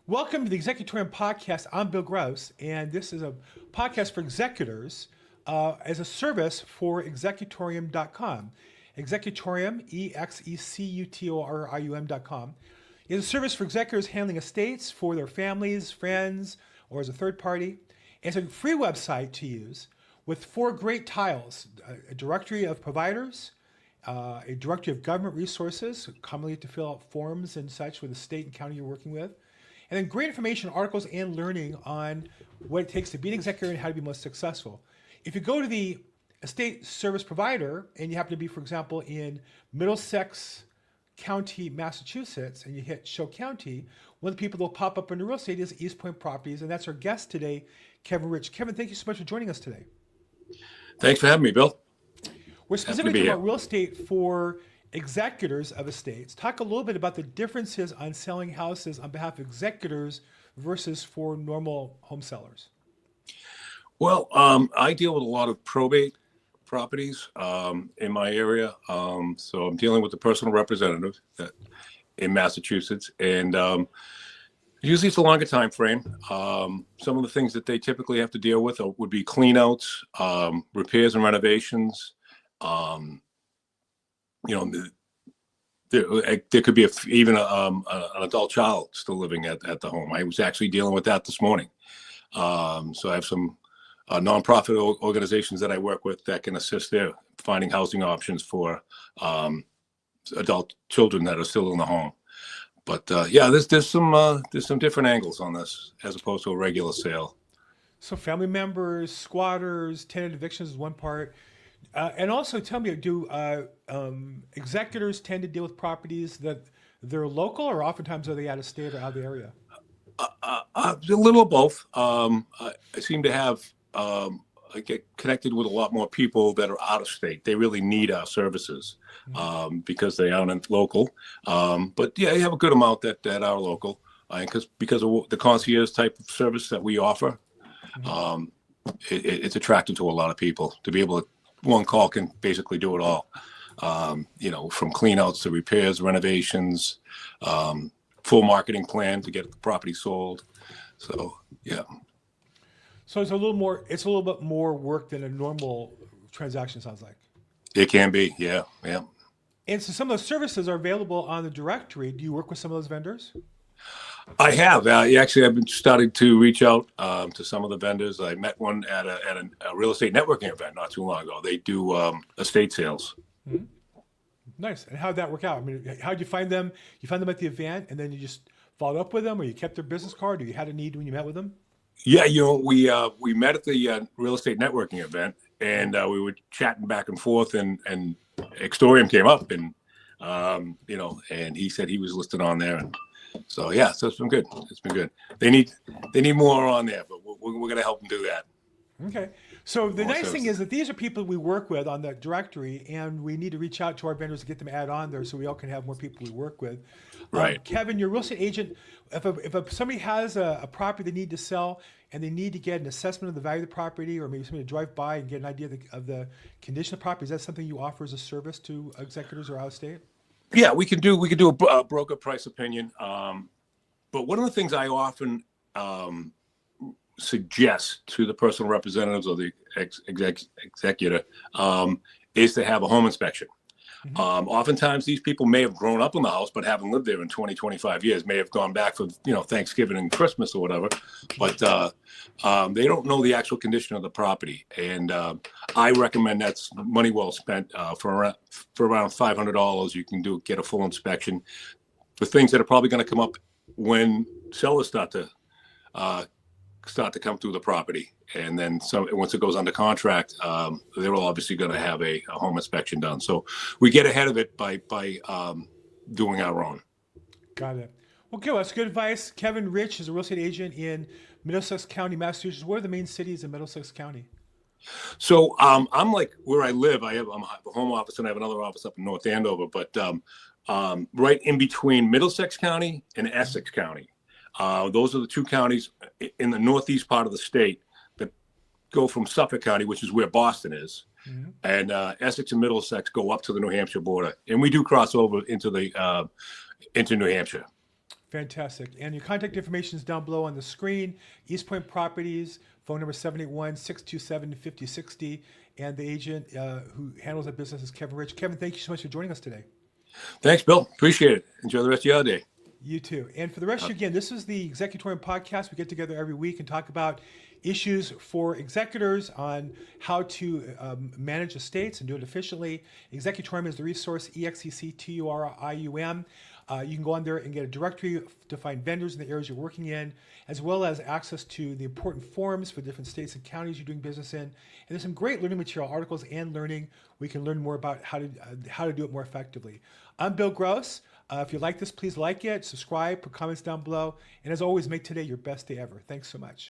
Welcome to the Executorum podcast. I'm Bill Grouse, and this is a podcast for executors as a service for executorium.com. Executorium, executorium.com, is a service for executors handling estates for their families, friends, or as a third party. It's a free website to use with 4 great tiles: a directory of providers, a directory of government resources, commonly to fill out forms and such with the state and county you're working with, and then great information, articles, and learning on what it takes to be an executor and how to be most successful. If you go to the estate service provider and you happen to be, for example, in Middlesex County, Massachusetts, and you hit Show County, one of the people that will pop up under real estate is East Point Properties, and that's our guest today, Kevin Rich. Kevin, thank you so much for joining us today. Thanks for having me, Bill. We're specifically talking about real estate for executors of estates. Talk a little bit about the differences on selling houses on behalf of executors versus for normal home sellers. Well, I deal with a lot of probate properties in my area. So I'm dealing with the personal representative in Massachusetts, and usually it's a longer time frame. Some of the things that they typically have to deal with would be cleanouts, repairs and renovations. There could be even an adult child still living at the home. I was actually dealing with that this morning. So I have some nonprofit organizations that I work with that can assist there finding housing options for adult children that are still in the home. But there's some different angles on this as opposed to a regular sale. So family members, squatters, tenant evictions is one part. And also tell me, do executors tend to deal with properties that they're local, or oftentimes are they out of state or out of the area? A little of both. I seem to have I get connected with a lot more people that are out of state. They really need our services because they aren't local. But yeah, you have a good amount that are local, because of the concierge type of service that we offer. It's attractive to a lot of people to be able to. One call can basically do it all, from cleanouts to repairs, renovations, full marketing plan to get the property sold. So, yeah. So it's a little bit more work than a normal transaction, sounds like. It can be, yeah. And so some of those services are available on the directory. Do you work with some of those vendors? I have. Actually, I've been starting to reach out to some of the vendors. I met one at a real estate networking event not too long ago. They do estate sales. Mm-hmm. Nice. And how'd that work out? I mean, how'd you find them? You found them at the event, and then you just followed up with them, or you kept their business card, or you had a need when you met with them? Yeah, we met at the real estate networking event, and we were chatting back and forth, and Exeutorum came up, and and he said he was listed on there, and so it's been good. It's been good. They need more on there, but we're going to help them do that. Okay. So the nice thing is that these are people we work with on the directory, and we need to reach out to our vendors to get them add on there so we all can have more people we work with. Right. Kevin, your real estate agent, if somebody has a property they need to sell and they need to get an assessment of the value of the property, or maybe somebody to drive by and get an idea of the condition of the property, is that something you offer as a service to executors or out of state? Yeah, we can do a broker price opinion. But one of the things I often suggest to the personal representatives or the executor is to have a home inspection. Mm-hmm. Oftentimes these people may have grown up in the house, but haven't lived there in 20, 25 years, may have gone back for, Thanksgiving and Christmas or whatever, but they don't know the actual condition of the property. And I recommend that's money well spent. For around $500, you can get a full inspection for things that are probably going to come up when sellers start to come through the property. And then once it goes under contract, they're obviously going to have a home inspection done. So we get ahead of it by doing our own. Got it. Okay, well, that's good advice. Kevin Rich is a real estate agent in Middlesex County, Massachusetts. What are the main cities in Middlesex County? So I'm like where I live. I have a home office and I have another office up in North Andover, but right in between Middlesex County and Essex County. Those are the two counties in the northeast part of the state that go from Suffolk County, which is where Boston is, mm-hmm. and Essex and Middlesex go up to the New Hampshire border, and we do cross over into New Hampshire. Fantastic. And your contact information is down below on the screen. East Point Properties, phone number 781-627-5060. And the agent who handles that business is Kevin Rich. Kevin, thank you so much for joining us today. Thanks, Bill. Appreciate it. Enjoy the rest of your day. You too. And for the rest of you, again, this is the Executorum podcast. We get together every week and talk about issues for executors on how to manage estates and do it efficiently. Executorum is the resource, EXECTURIUM. You can go on there and get a directory to find vendors in the areas you're working in, as well as access to the important forms for different states and counties you're doing business in. And there's some great learning material, articles and learning. We can learn more about how to do it more effectively. I'm Bill Gross. If you like this, please like it, subscribe, put comments down below. And as always, make today your best day ever. Thanks so much.